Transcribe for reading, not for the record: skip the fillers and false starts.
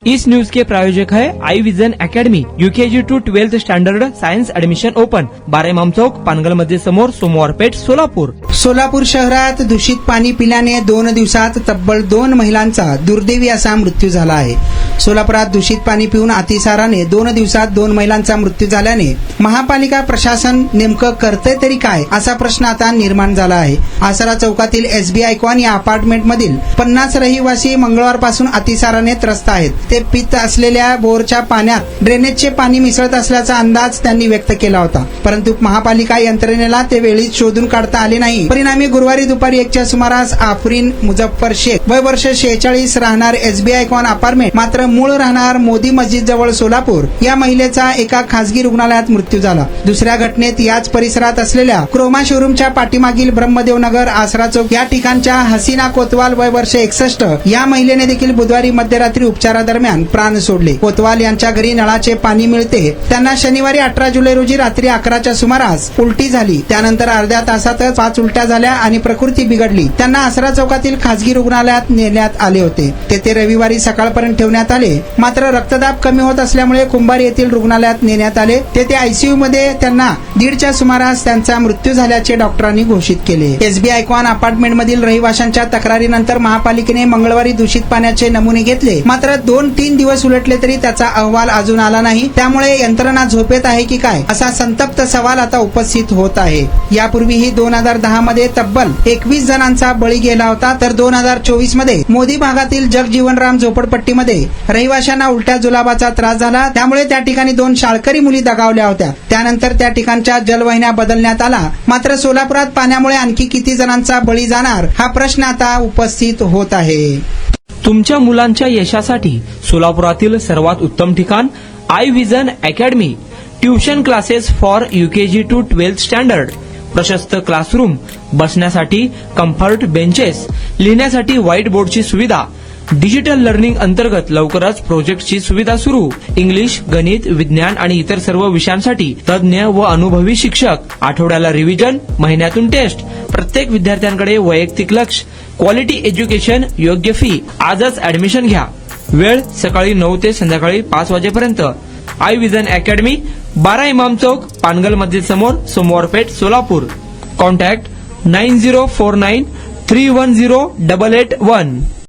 इस news के प्रायोजक है Aai Vision Academy, UKG to 12th standard science admission open, 12 Imam Chowk, Pangal मध्ये समोर, सोमवार पेठ, सोलापूर. सोलापूर शहरात दूषित पाणी पिल्याने 2 दिवसात तब्बल 2 महिलांचा दुर्दैवी असा मृत्यू झाला आहे. सोलापुरात दूषित पाणी पिऊन अतिसाराने 2 दिवसात 2 महिलांचा मृत्यू झाल्याने महापालिका प्रशासन नेमकं करते तरी काय असा प्रश्न आता निर्माण झाला आहे. आसरा चौकातील SB आयकॉन या अपार्टमेंट मधील 50 रहिवासी मंगळवारपासून अतिसाराने त्रस्त आहेत. ते पित असलेल्या बोरच्या पाण्यात ड्रेनेजचे पाणी मिसळत असल्याचा अंदाज त्यांनी व्यक्त केला होता, परंतु महापालिका यंत्रणेला ते वेळीच शोधून काढता आले नाही. परिणामी गुरुवारी दुपारी 1च्या सुमारास आफरीन मुझफ्फर शेख वय वर्ष 46 राहणार SB आयकॉन अपार्टमेंट मात्र मूळ राहणार मोदी मस्जिद जवळ सोलापूर या महिलेचा एका खासगी रुग्णालयात मृत्यू झाला. दुसऱ्या घटनेत याच परिसरात असलेल्या क्रोमा शोरूमच्या पाठीमागील ब्रह्मदेव नगर आसरा चौक या ठिकाणच्या हसीना कोतवाल वय वर्ष 61 या महिलेने देखील बुधवारी मध्यरात्री उपचारादरम्यान प्राण सोडले. कोतवाल यांच्या घरी नळाचे पाणी मिळते. त्यांना शनिवारी 18 जुलै रोजी रात्री 11च्या सुमारास उलटी झाली. त्यानंतर अर्ध्या तासातच 5 उलट्या झाल्या आणि प्रकृती बिघडली. त्यांना आसरा चौकातील खासगी रुग्णालयात नेण्यात आले होते. तेथे रविवारी सकाळपर्यंत ठेवण्यात आले, मात्र रक्तदाब कमी होत असल्यामुळे कुंभार येथील रुग्णालयात नेण्यात आले. तेथे ICU मध्ये त्यांना 1:30च्या सुमारास त्यांचा मृत्यू झाल्याचे डॉक्टरांनी घोषित केले. SB आयकॉन अपार्टमेंट मधील रहिवाशांच्या तक्रारीनंतर महापालिकेने मंगळवारी दूषित पाण्याचे नमुने घेतले, मात्र 2-3 दिवस उलटले तरी त्याचा अहवाल अजून आला नाही. त्यामुळे यंत्रणा झोपेत आहे की काय असा संतप्त सवाल आता उपस्थित होत आहे. यापूर्वीही 2010 मध्ये तब्बल 21 जणांचा बळी गेला होता, तर 2024 मध्ये मोदी भागातील जगजीवनराम झोपडपट्टीमध्ये रहिवाशांना उलट्या जुलाबाचा त्रास झाला. त्यामुळे त्या ठिकाणी 2 शाळकरी मुली दगावल्या होत्या. त्यानंतर त्या ठिकाणच्या जलवाहिन्या बदलण्यात आला. मात्र सोलापुरात पाण्यामुळे आणखी किती जणांचा बळी जाणार हा प्रश्न आता उपस्थित होत आहे. तुमच्या मुलांच्या यशासाठी सोलापुरातील सर्वात उत्तम ठिकाण Aai Vision Academy. Tuition classes for UKG to 12th standard, प्रशस्त क्लासरूम, बसण्यासाठी कम्फर्ट बेंचेस, लिहिण्यासाठी व्हाईट बोर्डची सुविधा, डिजिटल लर्निंग अंतर्गत लवकरच प्रोजेक्टची सुविधा सुरू. इंग्लिश, गणित, विज्ञान आणि इतर सर्व विषयांसाठी तज्ज्ञ व अनुभवी शिक्षक. आठवड्याला रिव्हिजन, महिन्यातून टेस्ट. प्रत्येक विद्यार्थ्यांकडे वैयक्तिक लक्ष. क्वालिटी एज्युकेशन, योग्य फी. आजच ऍडमिशन घ्या. वेळ सकाळी 9 ते संध्याकाळी 5 वाजेपर्यंत. आई विजन अकॅडमी, 12 इमाम चौक, पानगल मस्जिद समोर, सोमवार पेठ, सोलापूर. कॉन्टॅक्ट 9049310881.